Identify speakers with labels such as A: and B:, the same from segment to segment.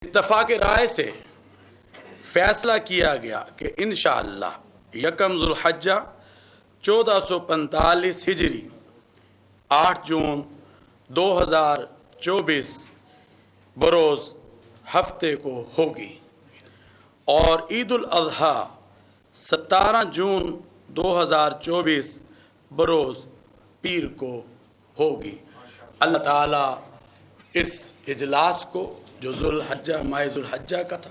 A: اتفاق رائے سے فیصلہ کیا گیا کہ انشاءاللہ یکم ذوالحجہ 1445 ہجری 8 جون 2024 بروز ہفتے کو ہوگی اور عید الاضحیٰ 17 جون 2024 بروز پیر کو ہوگی۔ اللہ تعالیٰ اس اجلاس کو جو ماہ ذوالحجہ کا تھا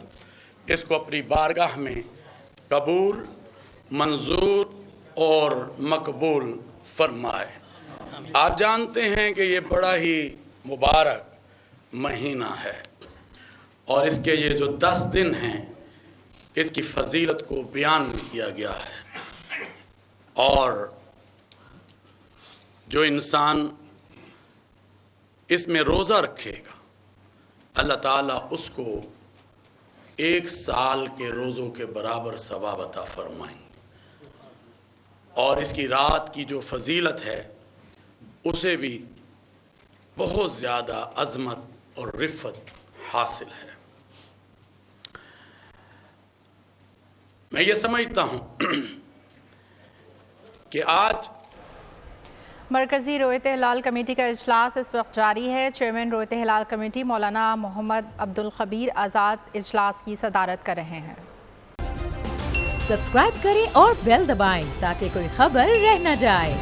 A: اس کو اپنی بارگاہ میں قبول، منظور اور مقبول فرمائے۔ آپ جانتے ہیں کہ یہ بڑا ہی مبارک مہینہ ہے اور اس کے یہ جو 10 دن ہیں اس کی فضیلت کو بیان کیا گیا ہے، اور جو انسان اس میں روزہ رکھے گا اللہ تعالیٰ اس کو 1 سال کے روزوں کے برابر ثواب عطا فرمائیں گے، اور اس کی رات کی جو فضیلت ہے اسے بھی بہت زیادہ عظمت اور رفت حاصل ہے۔ میں یہ سمجھتا ہوں کہ آج
B: مرکزی رویت ہلال کمیٹی کا اجلاس اس وقت جاری ہے۔ چیئرمین رویت ہلال کمیٹی مولانا محمد عبدالخبیر آزاد اجلاس کی صدارت کر رہے ہیں۔
C: سبسکرائب کریں اور بیل دبائیں تاکہ کوئی خبر رہ نہ جائے۔